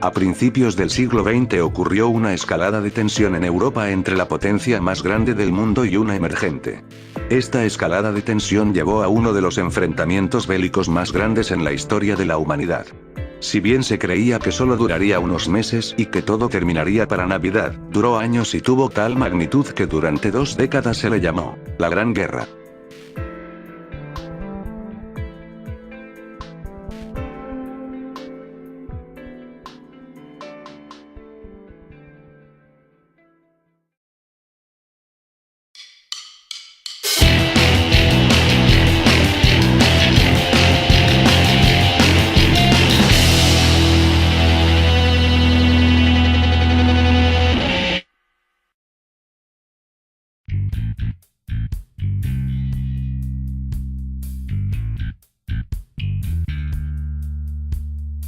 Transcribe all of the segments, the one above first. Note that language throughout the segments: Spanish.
A principios del siglo XX ocurrió una escalada de tensión en Europa entre la potencia más grande del mundo y una emergente. Esta escalada de tensión llevó a uno de los enfrentamientos bélicos más grandes en la historia de la humanidad. Si bien se creía que solo duraría unos meses y que todo terminaría para Navidad, duró años y tuvo tal magnitud que durante 2 décadas se le llamó la Gran Guerra.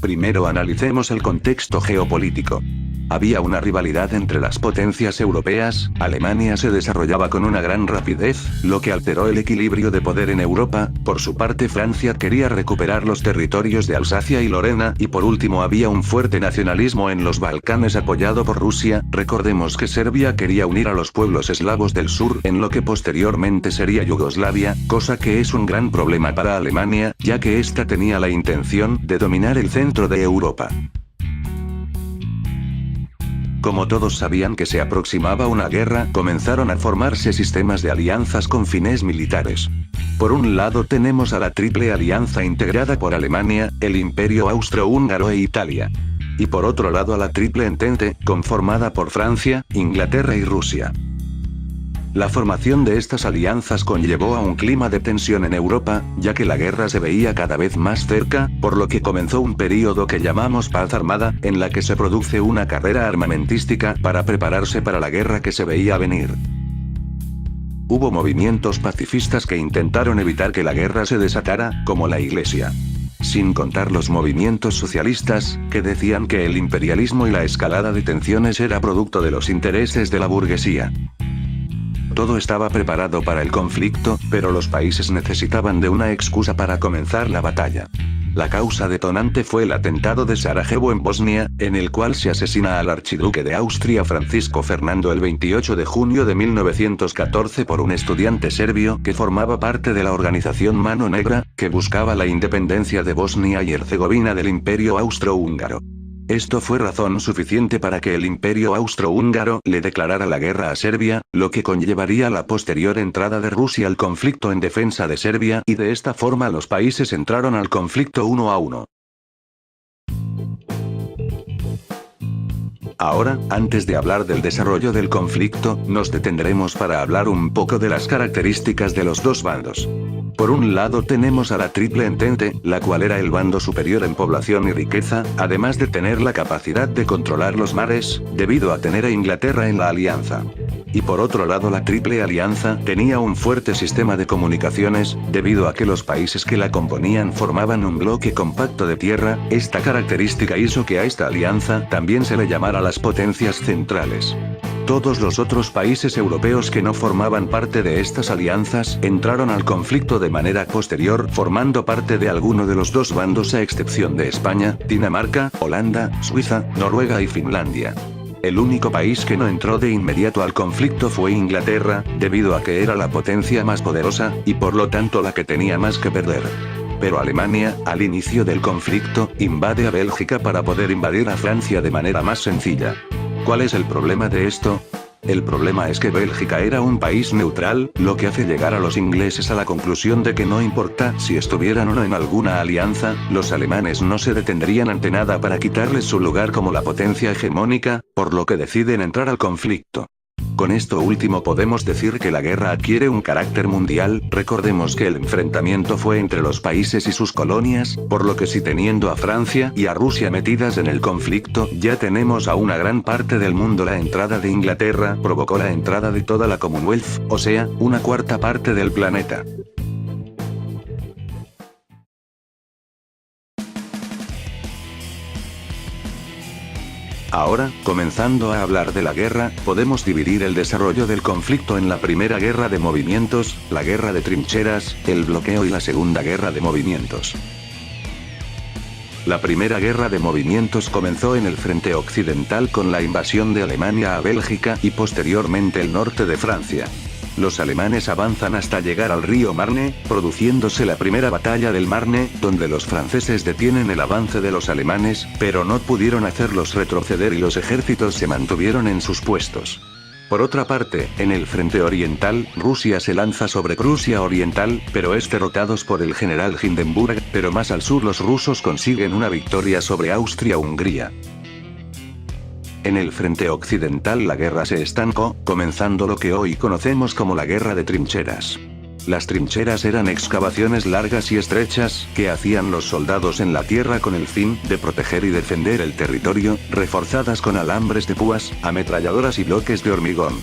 Primero analicemos el contexto geopolítico. Había una rivalidad entre las potencias europeas. Alemania se desarrollaba con una gran rapidez, lo que alteró el equilibrio de poder en Europa. Por su parte, Francia quería recuperar los territorios de Alsacia y Lorena, y por último había un fuerte nacionalismo en los Balcanes apoyado por Rusia. Recordemos que Serbia quería unir a los pueblos eslavos del sur en lo que posteriormente sería Yugoslavia, cosa que es un gran problema para Alemania, ya que ésta tenía la intención de dominar el centro de Europa. Como todos sabían que se aproximaba una guerra, comenzaron a formarse sistemas de alianzas con fines militares. Por un lado tenemos a la Triple Alianza integrada por Alemania, el Imperio Austrohúngaro e Italia. Y por otro lado a la Triple Entente, conformada por Francia, Inglaterra y Rusia. La formación de estas alianzas conllevó a un clima de tensión en Europa, ya que la guerra se veía cada vez más cerca, por lo que comenzó un período que llamamos paz armada, en la que se produce una carrera armamentística para prepararse para la guerra que se veía venir. Hubo movimientos pacifistas que intentaron evitar que la guerra se desatara, como la Iglesia. Sin contar los movimientos socialistas, que decían que el imperialismo y la escalada de tensiones era producto de los intereses de la burguesía. Todo estaba preparado para el conflicto, pero los países necesitaban de una excusa para comenzar la batalla. La causa detonante fue el atentado de Sarajevo en Bosnia, en el cual se asesina al archiduque de Austria Francisco Fernando el 28 de junio de 1914 por un estudiante serbio que formaba parte de la organización Mano Negra, que buscaba la independencia de Bosnia y Herzegovina del Imperio Austrohúngaro. Esto fue razón suficiente para que el Imperio Austrohúngaro le declarara la guerra a Serbia, lo que conllevaría la posterior entrada de Rusia al conflicto en defensa de Serbia, y de esta forma los países entraron al conflicto uno a uno. Ahora, antes de hablar del desarrollo del conflicto, nos detendremos para hablar un poco de las características de los dos bandos. Por un lado tenemos a la Triple Entente, la cual era el bando superior en población y riqueza, además de tener la capacidad de controlar los mares, debido a tener a Inglaterra en la alianza. Y por otro lado la Triple Alianza tenía un fuerte sistema de comunicaciones, debido a que los países que la componían formaban un bloque compacto de tierra. Esta característica hizo que a esta alianza también se le llamara las potencias centrales. Todos los otros países europeos que no formaban parte de estas alianzas entraron al conflicto de manera posterior, formando parte de alguno de los dos bandos a excepción de España, Dinamarca, Holanda, Suiza, Noruega y Finlandia. El único país que no entró de inmediato al conflicto fue Inglaterra, debido a que era la potencia más poderosa, y por lo tanto la que tenía más que perder. Pero Alemania, al inicio del conflicto, invade a Bélgica para poder invadir a Francia de manera más sencilla. ¿Cuál es el problema de esto? El problema es que Bélgica era un país neutral, lo que hace llegar a los ingleses a la conclusión de que no importa si estuvieran o no en alguna alianza, los alemanes no se detendrían ante nada para quitarles su lugar como la potencia hegemónica, por lo que deciden entrar al conflicto. Con esto último podemos decir que la guerra adquiere un carácter mundial. Recordemos que el enfrentamiento fue entre los países y sus colonias, por lo que si teniendo a Francia y a Rusia metidas en el conflicto, ya tenemos a una gran parte del mundo. La entrada de Inglaterra provocó la entrada de toda la Commonwealth, o sea, una cuarta parte del planeta. Ahora, comenzando a hablar de la guerra, podemos dividir el desarrollo del conflicto en la primera guerra de movimientos, la guerra de trincheras, el bloqueo y la segunda guerra de movimientos. La primera guerra de movimientos comenzó en el frente occidental con la invasión de Alemania a Bélgica y posteriormente el norte de Francia. Los alemanes avanzan hasta llegar al río Marne, produciéndose la primera batalla del Marne, donde los franceses detienen el avance de los alemanes, pero no pudieron hacerlos retroceder y los ejércitos se mantuvieron en sus puestos. Por otra parte, en el frente oriental, Rusia se lanza sobre Prusia Oriental, pero es derrotados por el general Hindenburg, pero más al sur los rusos consiguen una victoria sobre Austria-Hungría. En el frente occidental la guerra se estancó, comenzando lo que hoy conocemos como la guerra de trincheras. Las trincheras eran excavaciones largas y estrechas, que hacían los soldados en la tierra con el fin de proteger y defender el territorio, reforzadas con alambres de púas, ametralladoras y bloques de hormigón.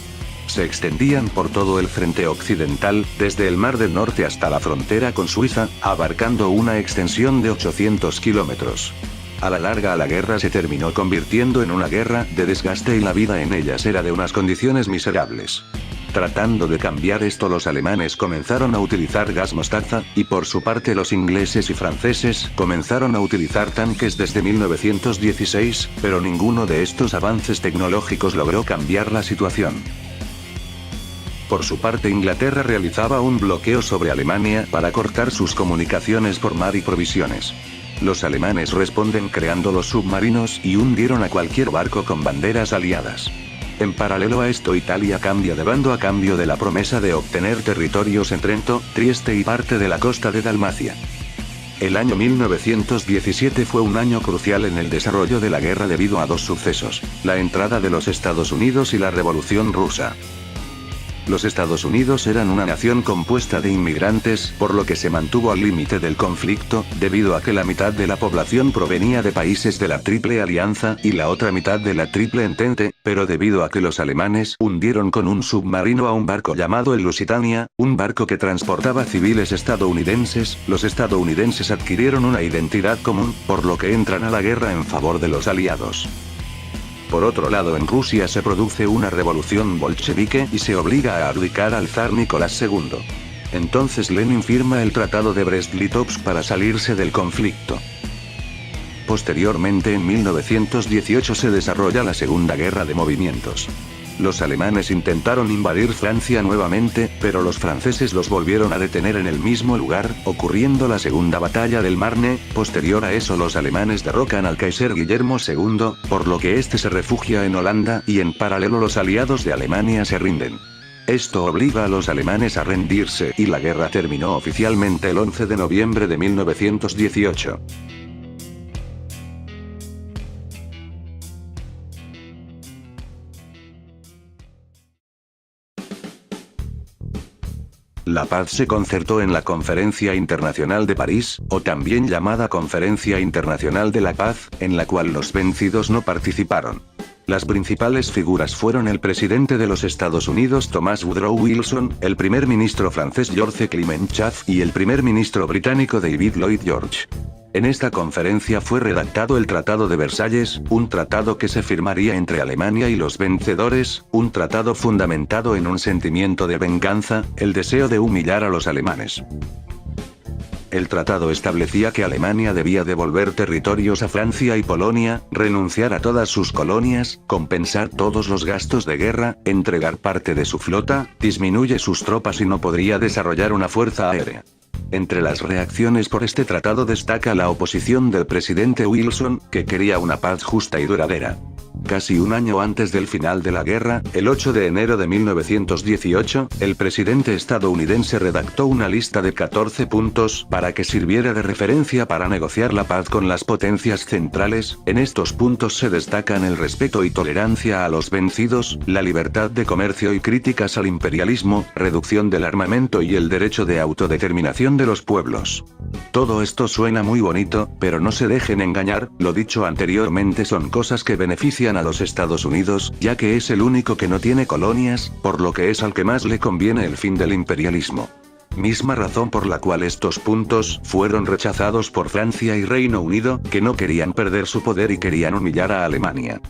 Se extendían por todo el frente occidental, desde el Mar del Norte hasta la frontera con Suiza, abarcando una extensión de 800 kilómetros. A la larga la guerra se terminó convirtiendo en una guerra de desgaste y la vida en ellas era de unas condiciones miserables. Tratando de cambiar esto, los alemanes comenzaron a utilizar gas mostaza, y por su parte los ingleses y franceses comenzaron a utilizar tanques desde 1916, pero ninguno de estos avances tecnológicos logró cambiar la situación. Por su parte Inglaterra realizaba un bloqueo sobre Alemania para cortar sus comunicaciones por mar y provisiones. Los alemanes responden creando los submarinos y hundieron a cualquier barco con banderas aliadas. En paralelo a esto Italia cambia de bando a cambio de la promesa de obtener territorios en Trento, Trieste y parte de la costa de Dalmacia. El año 1917 fue un año crucial en el desarrollo de la guerra debido a dos sucesos: la entrada de los Estados Unidos y la Revolución Rusa. Los Estados Unidos eran una nación compuesta de inmigrantes, por lo que se mantuvo al límite del conflicto, debido a que la mitad de la población provenía de países de la Triple Alianza y la otra mitad de la Triple Entente, pero debido a que los alemanes hundieron con un submarino a un barco llamado el Lusitania, un barco que transportaba civiles estadounidenses, los estadounidenses adquirieron una identidad común, por lo que entran a la guerra en favor de los aliados. Por otro lado, en Rusia se produce una revolución bolchevique y se obliga a abdicar al zar Nicolás II. Entonces Lenin firma el Tratado de Brest-Litovsk para salirse del conflicto. Posteriormente, en 1918 se desarrolla la Segunda Guerra de Movimientos. Los alemanes intentaron invadir Francia nuevamente, pero los franceses los volvieron a detener en el mismo lugar, ocurriendo la Segunda Batalla del Marne. Posterior a eso los alemanes derrocan al Kaiser Guillermo II, por lo que este se refugia en Holanda, y en paralelo los aliados de Alemania se rinden. Esto obliga a los alemanes a rendirse, y la guerra terminó oficialmente el 11 de noviembre de 1918. La paz se concertó en la Conferencia Internacional de París, o también llamada Conferencia Internacional de la Paz, en la cual los vencidos no participaron. Las principales figuras fueron el presidente de los Estados Unidos Thomas Woodrow Wilson, el primer ministro francés Georges Clement Chaff y el primer ministro británico David Lloyd George. En esta conferencia fue redactado el Tratado de Versalles, un tratado que se firmaría entre Alemania y los vencedores, un tratado fundamentado en un sentimiento de venganza, el deseo de humillar a los alemanes. El tratado establecía que Alemania debía devolver territorios a Francia y Polonia, renunciar a todas sus colonias, compensar todos los gastos de guerra, entregar parte de su flota, disminuye sus tropas y no podría desarrollar una fuerza aérea. Entre las reacciones por este tratado destaca la oposición del presidente Wilson, que quería una paz justa y duradera. Casi un año antes del final de la guerra, el 8 de enero de 1918, el presidente estadounidense redactó una lista de 14 puntos para que sirviera de referencia para negociar la paz con las potencias centrales. En estos puntos se destacan el respeto y tolerancia a los vencidos, la libertad de comercio y críticas al imperialismo, reducción del armamento y el derecho de autodeterminación de los pueblos. Todo esto suena muy bonito, pero no se dejen engañar, lo dicho anteriormente son cosas que benefician a los Estados Unidos, ya que es el único que no tiene colonias, por lo que es al que más le conviene el fin del imperialismo. Misma razón por la cual estos puntos fueron rechazados por Francia y Reino Unido, que no querían perder su poder y querían humillar a Alemania.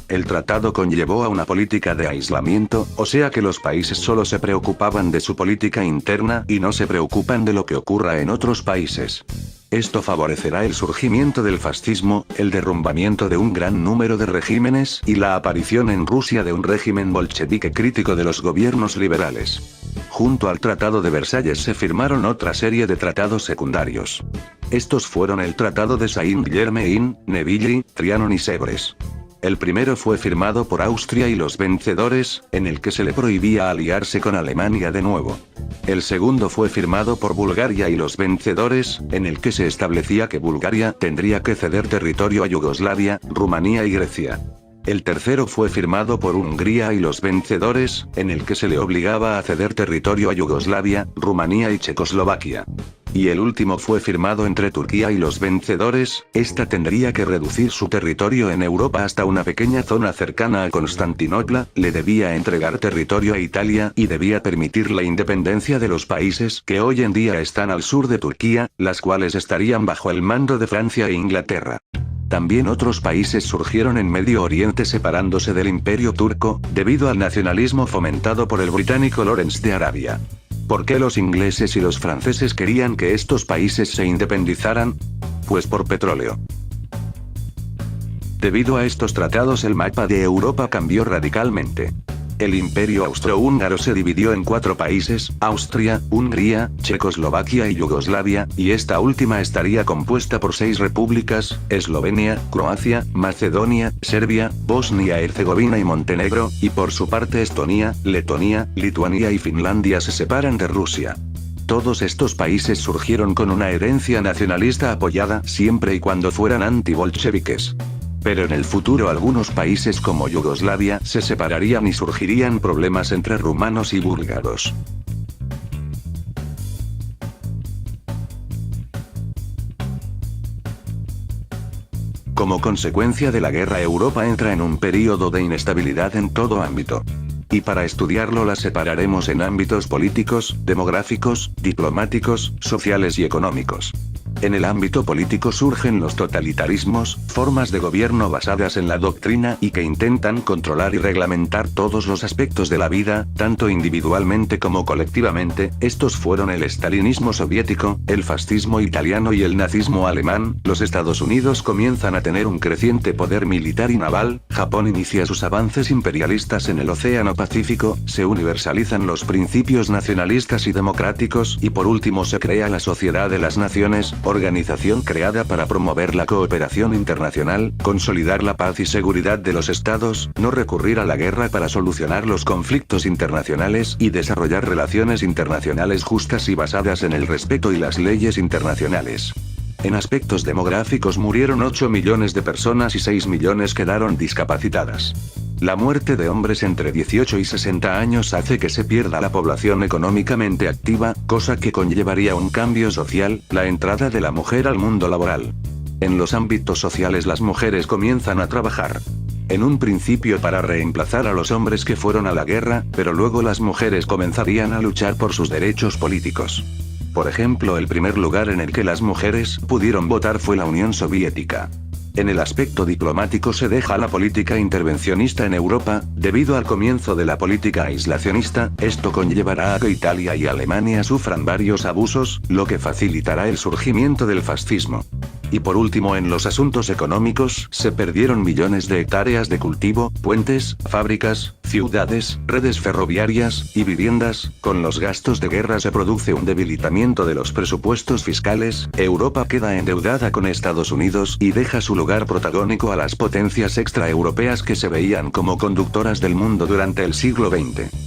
El tratado conllevó a una política de aislamiento, o sea que los países solo se preocupaban de su política interna y no se preocupan de lo que ocurra en otros países. Esto favorecerá el surgimiento del fascismo, el derrumbamiento de un gran número de regímenes y la aparición en Rusia de un régimen bolchevique crítico de los gobiernos liberales. Junto al Tratado de Versalles se firmaron otra serie de tratados secundarios. Estos fueron el Tratado de Saint-Germain, Neuilly, Trianon y Sèvres. El primero fue firmado por Austria y los vencedores, en el que se le prohibía aliarse con Alemania de nuevo. El segundo fue firmado por Bulgaria y los vencedores, en el que se establecía que Bulgaria tendría que ceder territorio a Yugoslavia, Rumanía y Grecia. El tercero fue firmado por Hungría y los vencedores, en el que se le obligaba a ceder territorio a Yugoslavia, Rumanía y Checoslovaquia. Y el último fue firmado entre Turquía y los vencedores, esta tendría que reducir su territorio en Europa hasta una pequeña zona cercana a Constantinopla, le debía entregar territorio a Italia y debía permitir la independencia de los países que hoy en día están al sur de Turquía, las cuales estarían bajo el mando de Francia e Inglaterra. También otros países surgieron en Medio Oriente separándose del Imperio turco, debido al nacionalismo fomentado por el británico Lawrence de Arabia. ¿Por qué los ingleses y los franceses querían que estos países se independizaran? Pues por petróleo. Debido a estos tratados el mapa de Europa cambió radicalmente. El Imperio Austrohúngaro se dividió en 4 países, Austria, Hungría, Checoslovaquia y Yugoslavia, y esta última estaría compuesta por 6 repúblicas, Eslovenia, Croacia, Macedonia, Serbia, Bosnia-Herzegovina y Montenegro, y por su parte Estonia, Letonia, Lituania y Finlandia se separan de Rusia. Todos estos países surgieron con una herencia nacionalista apoyada siempre y cuando fueran antibolcheviques. Pero en el futuro algunos países como Yugoslavia se separarían y surgirían problemas entre rumanos y búlgaros. Como consecuencia de la guerra, Europa entra en un período de inestabilidad en todo ámbito. Y para estudiarlo la separaremos en ámbitos políticos, demográficos, diplomáticos, sociales y económicos. En el ámbito político surgen los totalitarismos, formas de gobierno basadas en la doctrina y que intentan controlar y reglamentar todos los aspectos de la vida, tanto individualmente como colectivamente. Estos fueron el estalinismo soviético, el fascismo italiano y el nazismo alemán. Los Estados Unidos comienzan a tener un creciente poder militar y naval, Japón inicia sus avances imperialistas en el Océano Pacífico, se universalizan los principios nacionalistas y democráticos y por último se crea la Sociedad de las Naciones, organización creada para promover la cooperación internacional, consolidar la paz y seguridad de los estados, no recurrir a la guerra para solucionar los conflictos internacionales y desarrollar relaciones internacionales justas y basadas en el respeto y las leyes internacionales. En aspectos demográficos murieron 8 millones de personas y 6 millones quedaron discapacitadas. La muerte de hombres entre 18 y 60 años hace que se pierda la población económicamente activa, cosa que conllevaría un cambio social, la entrada de la mujer al mundo laboral. En los ámbitos sociales las mujeres comienzan a trabajar. En un principio para reemplazar a los hombres que fueron a la guerra, pero luego las mujeres comenzarían a luchar por sus derechos políticos. Por ejemplo, el primer lugar en el que las mujeres pudieron votar fue la Unión Soviética. En el aspecto diplomático se deja la política intervencionista en Europa, debido al comienzo de la política aislacionista, esto conllevará a que Italia y Alemania sufran varios abusos, lo que facilitará el surgimiento del fascismo. Y por último en los asuntos económicos, se perdieron millones de hectáreas de cultivo, puentes, fábricas, ciudades, redes ferroviarias y viviendas. Con los gastos de guerra se produce un debilitamiento de los presupuestos fiscales, Europa queda endeudada con Estados Unidos y deja su lugar protagónico a las potencias extraeuropeas que se veían como conductoras del mundo durante el siglo XX.